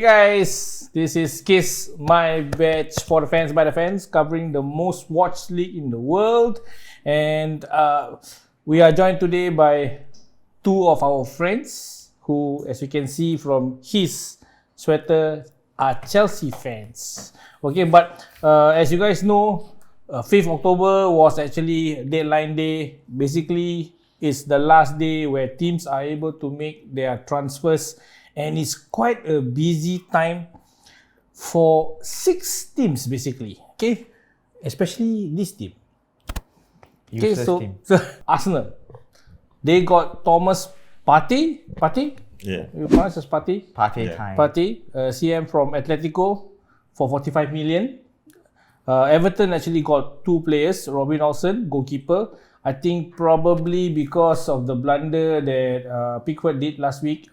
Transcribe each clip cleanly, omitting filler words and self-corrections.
guys, this is Kiss, my batch for the fans by the fans, covering the most watched league in the world. And we are joined today by two of our friends who, as you can see from his sweater, are Chelsea fans. Okay, but as you guys know, 5th October was actually deadline day. Basically, it's the last day where teams are able to make their transfers, and it's quite a busy time for 6 teams basically. Okay, especially this team. Okay, so Arsenal, they got Thomas Partey. Yeah. You pronounce as Partey? Partey, CM from Atletico for 45 million. Everton actually got 2 players, Robin Olsen, goalkeeper. I think probably because of the blunder that Pickford did last week,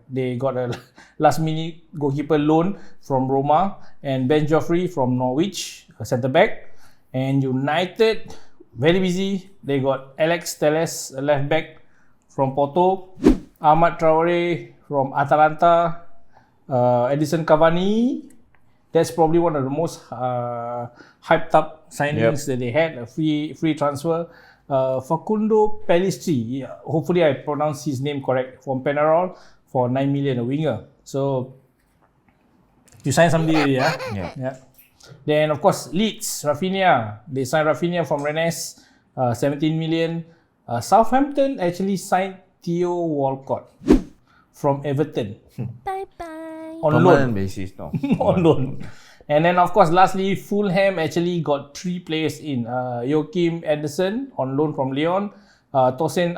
they got a last-minute goalkeeper loan from Roma, and Ben Joffrey from Norwich, a centre-back. And United, very busy. They got Alex Telles, a left-back from Porto, Ahmad Traore from Atalanta, Edison Cavani. That's probably one of the most hyped up signings that they had, a free transfer. Facundo Pellistri, hopefully I pronounced his name correct, from Penarol for 9 million, a winger. So you signed somebody already, yeah? Then of course Leeds, Rafinha. They signed Rafinha from Rennes, 17 million. Southampton actually signed Theo Walcott from Everton. bye. On loan basis, no. On loan. And then of course lastly, Fulham actually got 3 players in. Joachim Anderson on loan from Lyon, Tosin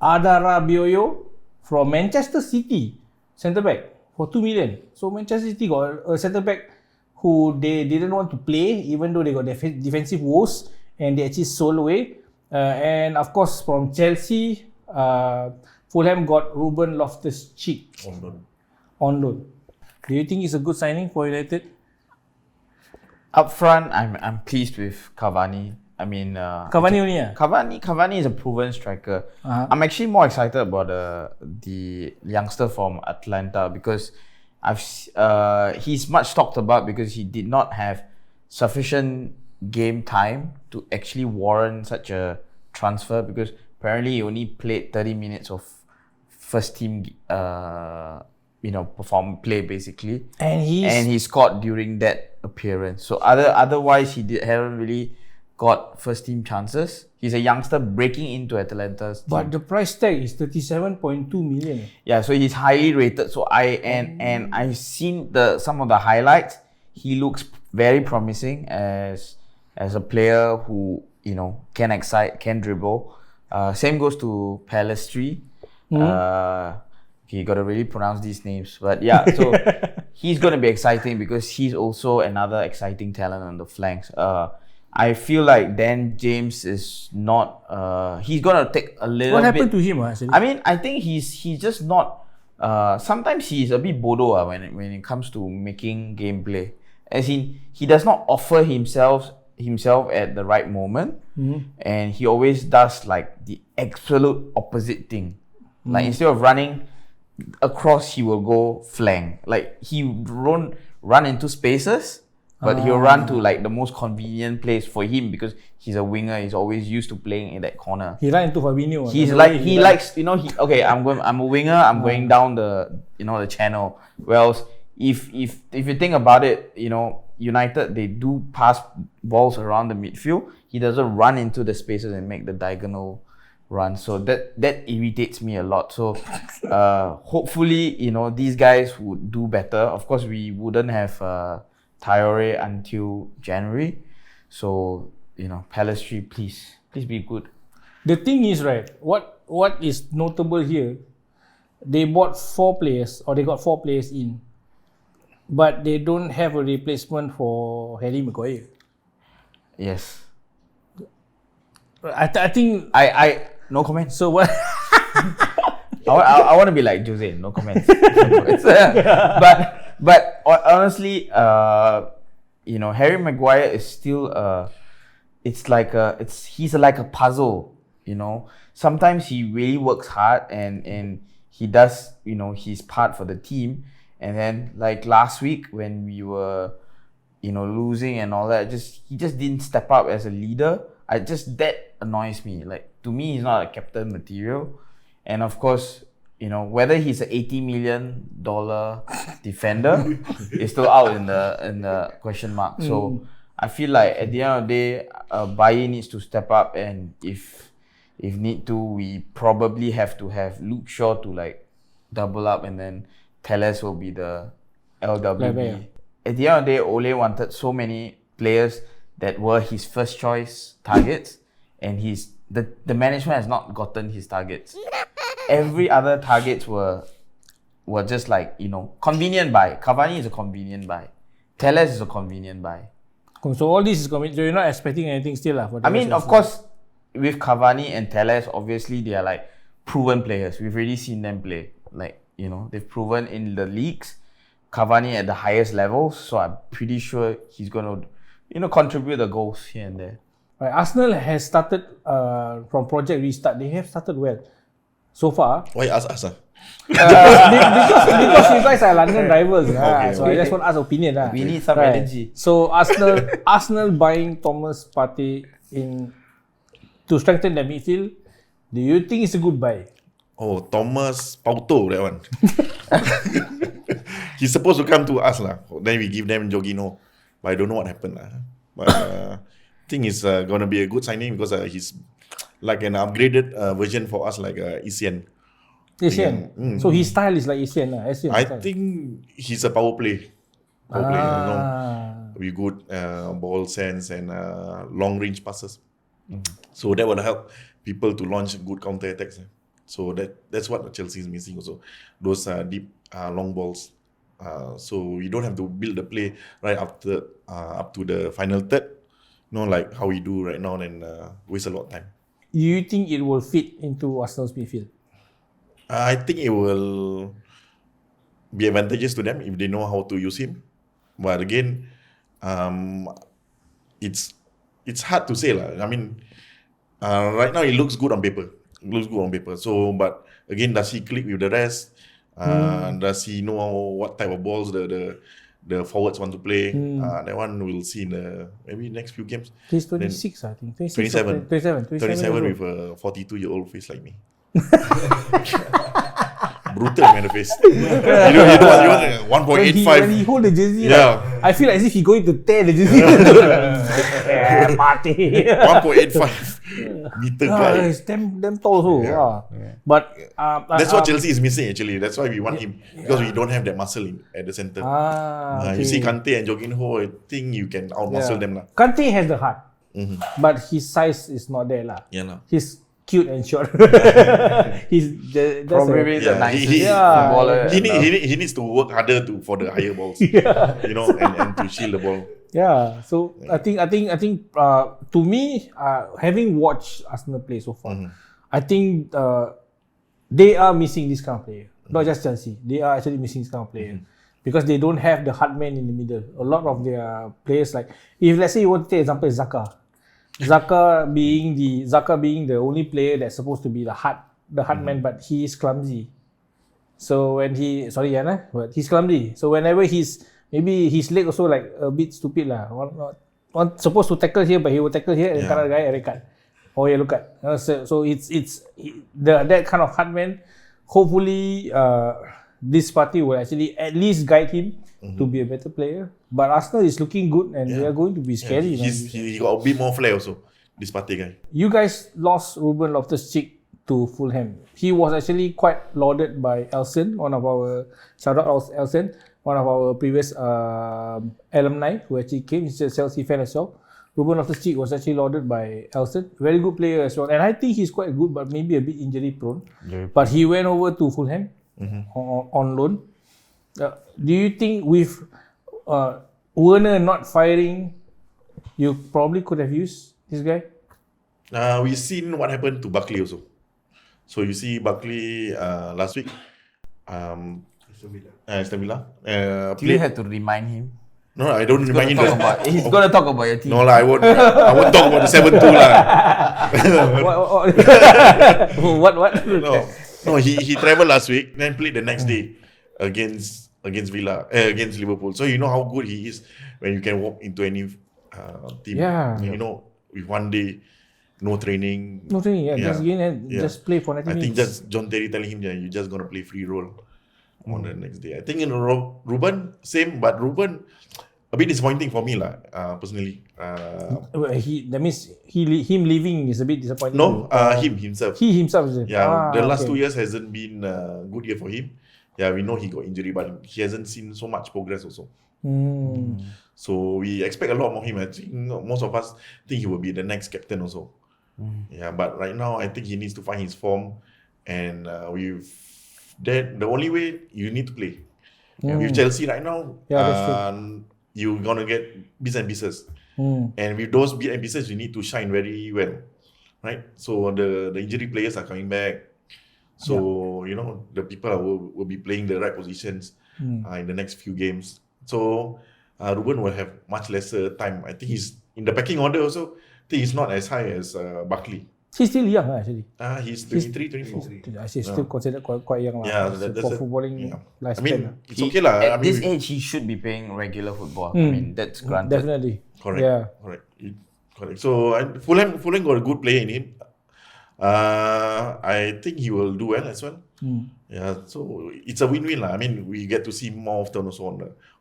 Adarabioyo from Manchester City, centre-back for 2 million. So Manchester City got a centre-back who they didn't want to play even though they got defensive woes, and they actually sold away. And of course from Chelsea, Fulham got Ruben Loftus-Cheek on loan. Do you think it's a good signing for United? Up front, I'm pleased with Cavani. I mean, Cavani only, yeah? Cavani is a proven striker. I'm actually more excited about the youngster from Atlanta because he's much talked about because he did not have sufficient game time to actually warrant such a transfer, because apparently he only played 30 minutes of first team play basically, and he scored during that appearance. So otherwise he haven't really got first team chances. He's a youngster breaking into Atalanta's team. But the price tag is 37.2 million. Yeah, so he's highly rated. So I've seen some of the highlights. He looks very promising as a player who can excite, can dribble. Same goes to Pellistri. You got to really pronounce these names, but yeah, so he's going to be exciting because he's also another exciting talent on the flanks. I feel like Dan James is not. He's going to take a little. What happened to him, actually? I mean, I think he's just not. Sometimes he's a bit bodo when it comes to making gameplay. As in, he does not offer himself at the right moment, and he always does like the absolute opposite thing. Like instead of running across, he will go flank. Like he won't run into spaces, but he'll run to like the most convenient place for him because he's a winger. He's always used to playing in that corner. He ran into Fabinho. He likes I'm a winger. I'm going down the the channel. Whereas if you think about it, United, they do pass balls around the midfield. He doesn't run into the spaces and make the diagonal run. So that irritates me a lot. So hopefully these guys would do better. Of course, we wouldn't have Traore until January. So Pellistri, please be good. The thing is, right, what is notable here, they bought 4 players, or they got 4 players in, but they don't have a replacement for Harry Maguire. Yes. I think no comment. So what? I want to be like Jose. No comments. But honestly, Harry Maguire is still he's like a puzzle. Sometimes he really works hard and he does his part for the team, And then like last week when we were, losing and all that, he just didn't step up as a leader. That annoys me. Like, to me, he's not a captain material. And of course, whether he's an $80 million defender is still out in the question mark. So I feel like at the end of the day, Baye needs to step up, and if need to, we probably have to have Luke Shaw to like double up, and then Telles will be the LWB. At the end of the day, Ole wanted so many players that were his first choice targets, and the management has not gotten his targets. Every other targets were just like, convenient buy. Cavani is a convenient buy. Telles is a convenient buy. So all this is convenient. So you're not expecting anything still for I mean, of course, with Cavani and Telles, obviously they are like proven players. We've already seen them play. Like, they've proven in the leagues. Cavani at the highest levels, so I'm pretty sure he's going to, contribute the goals here and there. Right, Arsenal has started from Project Restart. They have started well so far. Why ask us? Because you guys are London rivals. So I just want to ask opinion. We need some energy. So Arsenal buying Thomas Partey to strengthen their midfield. Do you think it's a good buy? Oh, Thomas Pauto, that one. He's supposed to come to us lah. Then we give them Jorginho, but I don't know what happened lah. But I think it's gonna be a good signing because he's like an upgraded version for us, like Essien. So his style is like Essien. I think he's a power play. With good ball sense and long range passes. So that will help people to launch good counter attacks. So that's what Chelsea is missing also. Those deep long balls. So we don't have to build the play right after up to the final third. Like how we do right now, and waste a lot of time. Do you think it will fit into Arsenal's midfield? I think it will be advantageous to them if they know how to use him. But again, it's hard to say lah. I mean, right now it looks good on paper. So, but again, does he click with the rest? Does he know what type of balls the forwards want to play? That one we'll see in maybe next few games. He's 26, I think. 27 with a 42-year-old face like me. Brutal man, the face. You know 1.85. When he hold the jersey, I feel as if he's going to tear the jersey. Party. 1.85 meter guy. He's damn tall also. But that's what Chelsea is missing actually. That's why we want him, because we don't have that muscle at the center. You see Kante and Jorginho, I think you can out-muscle them lah. Kante has the heart, but his size is not there lah. He's cute and short. Probably the nicest footballer. He needs to work harder for the higher balls. And to shield the ball. So I think to me, having watched Arsenal play so far, I think they are missing this kind of player. Not just Chelsea. They are actually missing this kind of player. Because they don't have the hard man in the middle. A lot of their players, like, if let's say you want to take example Xhaka. Xhaka being the only player that's supposed to be the hard man, but he is clumsy. So when but he's clumsy. So whenever maybe his leg also like a bit stupid lah. One supposed to tackle here, but he will tackle here and another guy red card or yellow card. So it's that kind of hard man. Hopefully, this party will actually at least guide him to be a better player. But Arsenal is looking good, and they are going to be scary. He got a bit more flair also, this party guy. You guys lost Ruben Loftus-Cheek to Fulham. He was actually quite lauded by Elson, one of our previous alumni who actually came. He's a Chelsea fan as well. Ruben Loftus-Cheek was actually lauded by Elson. Very good player as well. And I think he's quite good, but maybe a bit injury prone. But he went over to Fulham on loan. Do you think with Werner not firing, you probably could have used this guy? We've seen what happened to Buckley also. So you see Buckley last week, Aston Villa. Do you have to remind him? No, I don't remind him. He's gonna talk about your team. No lah, I won't talk about the 7-2 lah. What? No, he traveled last week, then played the next day against against against Liverpool. So you know how good he is when you can walk into any team. Yeah. You know, with one day, no training. No training, just get in and just play for 90 I think minutes. just John Terry telling him, you're just gonna play free role on the next day. I think Ruben same, but Ruben a bit disappointing for me lah. Personally. That means him leaving is a bit disappointing. No, himself. He himself is it? Yeah, the last 2 years hasn't been a good year for him. Yeah, we know he got injury, but he hasn't seen so much progress also. So we expect a lot more him. I think most of us think he will be the next captain also. Yeah, but right now I think he needs to find his form, and with that, the only way you need to play. Yeah, with Chelsea right now, you're gonna get bits and pieces, and with those bits and pieces, you need to shine very well, right? So the injury players are coming back. So you know the people will be playing the right positions in the next few games. So Ruben will have much lesser time. I think he's in the pecking order also. I think he's not as high as Buckley. He's still young actually. He's 23, 24. I see, still considered quite young. Yeah, for footballing lifespan. I mean, it's okay lah. At this age, he should be playing regular football. I mean, that's granted. Definitely. Correct. Yeah. Correct. So Fulham got a good player in him. I think he will do well as well. Yeah, so it's a win-win lah. I mean, we get to see more often also on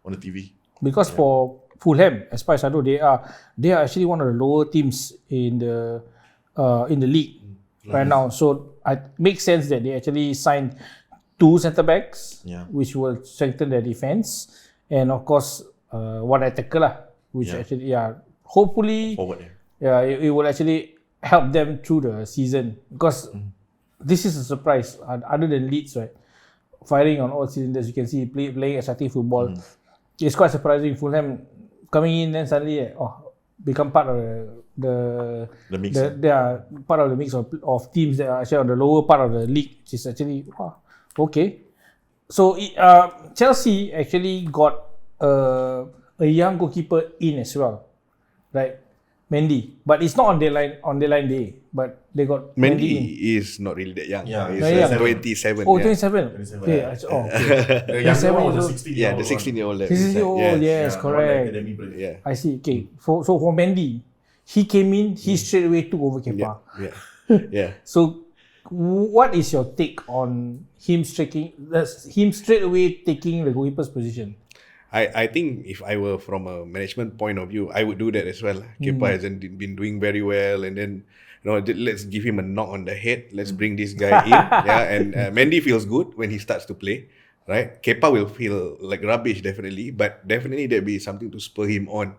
the TV. Because for Fulham, as far as I know, they are actually one of the lower teams in the league right now. So it makes sense that they actually signed 2 centre backs, which will strengthen their defense, and of course one attacker lah, which actually hopefully forward. It will actually help them through the season, because this is a surprise. Other than Leeds, right, firing on all cylinders, you can see playing exciting football. It's quite surprising. Fulham coming in and suddenly become part of the mix. They are part of the mix of teams that are actually on the lower part of the league, which is actually okay. So Chelsea actually got a young goalkeeper in as well, right? Mendy, but it's not on deadline day. But they got Mendy is not really that young. Yeah, he's 27. Oh, 27. Okay. The younger one was the 16-year-old. Yeah, the 16-year-old. 16-year-old, yes, correct. Yeah. I see. Okay. So for Mendy, he came in, he straight away took over Kepa. Yeah. So what is your take on him straight away taking the goalkeeper's position? I think if I were from a management point of view, I would do that as well. Kepa hasn't been doing very well, and then let's give him a knock on the head. Let's bring this guy in. And Mendy feels good when he starts to play, right? Kepa will feel like rubbish definitely, but definitely there'll be something to spur him on,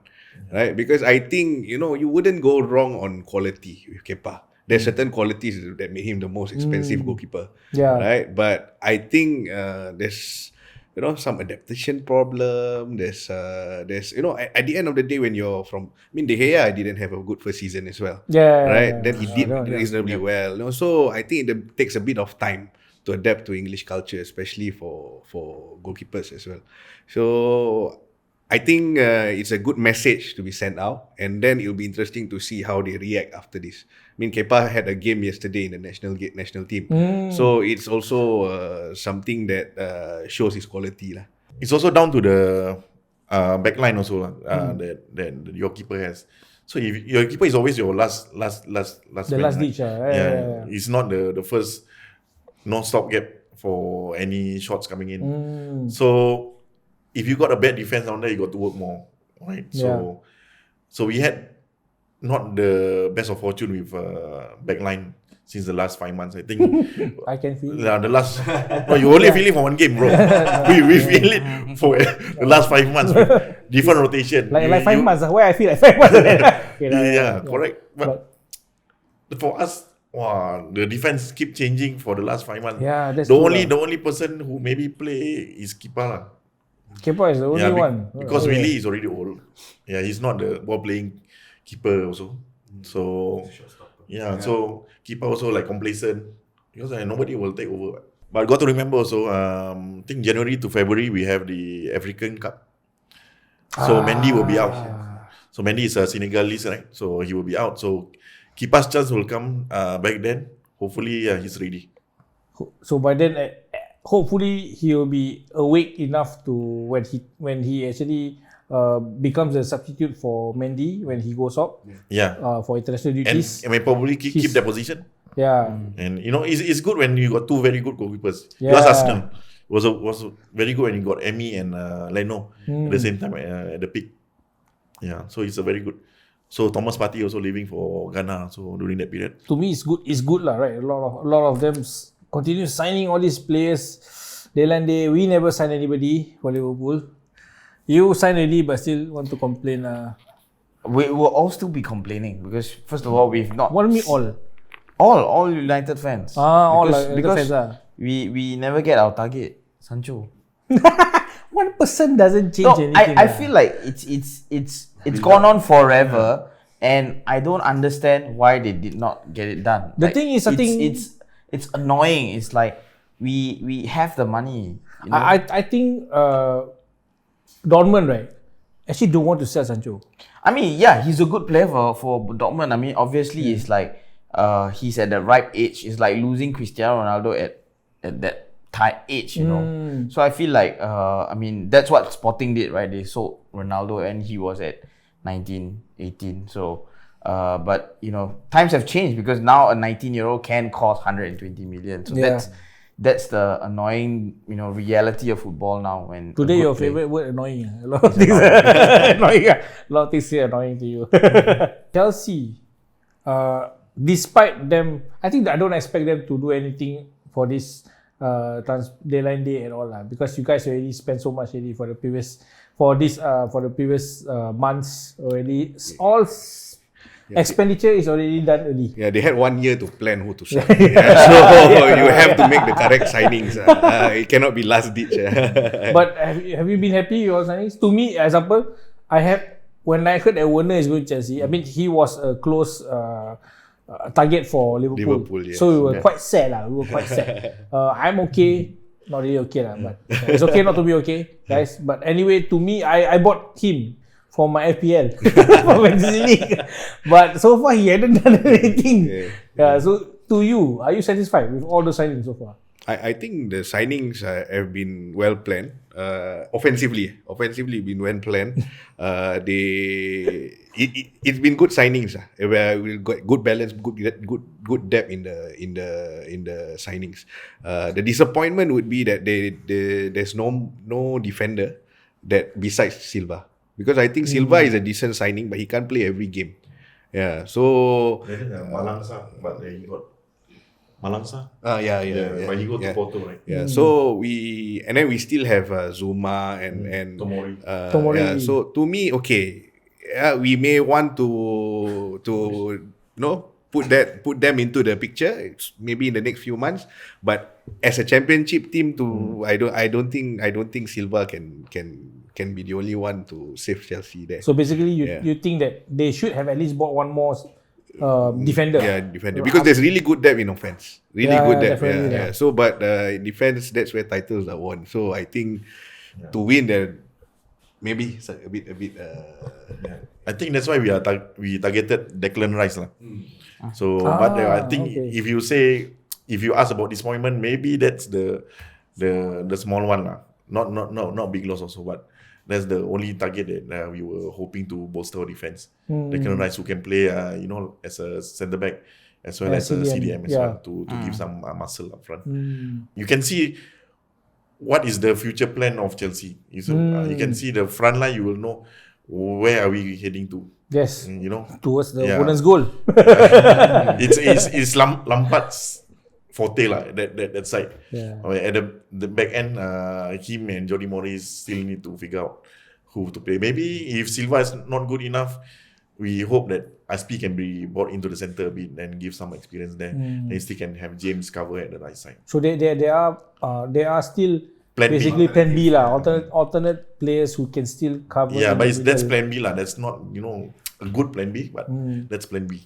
right? Because I think you wouldn't go wrong on quality with Kepa. There's certain qualities that made him the most expensive goalkeeper, right? But I think there's some adaptation problem. There's at the end of the day, when you're from, De Gea didn't have a good first season as well. Right? Then he did reasonably well. So I think it takes a bit of time to adapt to English culture, especially for goalkeepers as well. So I think it's a good message to be sent out, and then it'll be interesting to see how they react after this. Kepa had a game yesterday in the national team, so it's also something that shows his quality lah. It's also down to the backline also that your keeper has. So if your keeper is always your last ditch, it's not the first non-stop gap for any shots coming in. So if you got a bad defense down there, you got to work more, right? So we had not the best of fortune with backline since the last 5 months. I think I can feel it. the last. No, you only feel it for one game, bro. we feel it for the last 5 months with different rotation. Like 5 months. Why I feel like 5 months? Correct. But for us, the defense keep changing for the last 5 months. Yeah, that's the only person who maybe play is Kepa lah. Kepa is the only one. Because Willie is already old. Yeah, he's not the ball playing keeper also. So so keeper also like complacent because nobody will take over. But got to remember also, I think January to February we have the African Cup. So Mendy will be out. So Mendy is a Senegalese, right? So he will be out. So keeper's chance will come back then. Hopefully he's ready. So by then hopefully he will be awake enough to when he actually becomes a substitute for Mendy when he goes out Yeah. for international And duties. I mean, probably keep that position. Yeah. And you know, it's good when you got two very good goalkeepers. Yeah. Because Arsenal was very good when you got Emi and Leno at the same time at the peak. Yeah, so it's a very good. So Thomas Partey also leaving for Ghana. So during that period, To me, it's good. It's good lah, right? A lot of them continue signing all these players. Dateline day, we never sign anybody for Liverpool. You sign already, but still want to complain. We will all still be complaining because first of all, we've not. What do you mean all? All United fans. All because, United because fans, we never get our target, Sancho. 1% doesn't change No, anything. I feel like it's gone on forever, and I don't understand why they did not get it done. The thing is, I think it's annoying. It's like we have the money. You know? I think Dortmund, right, actually don't want to sell Sancho. I mean, yeah, he's a good player for Dortmund. I mean, obviously, it's like he's at the ripe age. It's like losing Cristiano Ronaldo at that age, you know. So I feel like, I mean, that's what Sporting did, right? They sold Ronaldo and he was at 19, 18. So, but, you know, times have changed because now a 19-year-old can cost 120 million. So that's the annoying, you know, reality of football now. When Today, your favorite word annoying. A lot of things annoying. A lot of things here annoying to you. Chelsea, despite them, I think I don't expect them to do anything for this deadline day at all because you guys already spent so much already for the previous months already. All expenditure is already done early. Yeah, they had 1 year to plan who to sign. So you have to make the correct signings. It cannot be last ditch. But have you been happy with your signings? To me, example, when I heard that Werner is going to Chelsea, I mean he was a close target for Liverpool. Yes. So we were quite sad lah. We were quite sad. I'm okay, not really okay lah, but it's okay not to be okay, guys. But anyway, to me, I bought him for my EPL for Fantasy League. But so far he hadn't done anything. So to you, are you satisfied with all the signings so far? I think the signings have been well planned. Offensively been well planned. It's been good signings. Where we got good balance, good depth in the signings. The disappointment would be that there's no defender that besides Silva, because I think Silva is a decent signing, but he can't play every game. Yeah, so Malangsa, but he got Malangsa. Yeah. But he got to Porto, right? Yeah, so we still have Zuma and Tomori. Tomori. Yeah, so to me, okay, we may want to put them into the picture maybe in the next few months, but as a championship team, I don't think Silva can be the only one to save Chelsea there. So basically, you think that they should have at least bought one more defender. Yeah, defender. Because there's really good depth in offense. Really good depth. Yeah. So, but defense, that's where titles are won. So I think to win, maybe it's a bit. I think that's why we targeted Declan Rice lah. So, but I think if you ask about disappointment, maybe that's the small one lah. Not big loss also, but that's the only target that we were hoping to bolster our defense. Declan Rice, who can play, as a centre back as well as a CDM as well to give some muscle up front. You can see what is the future plan of Chelsea. You can see the front line. You will know where are we heading to. Yes, towards the bonus goal. It's Lampard's forte lah, that side. At the back end, him and Jody Morris still need to figure out who to play. Maybe if Silva is not good enough, we hope that Aspi can be brought into the centre a bit and give some experience there. And still can have James cover at the right side. So they are still Plan basically B. plan B lah. Alternate players who can still cover. Yeah, but that's plan B lah. That's not a good plan B, but that's plan B.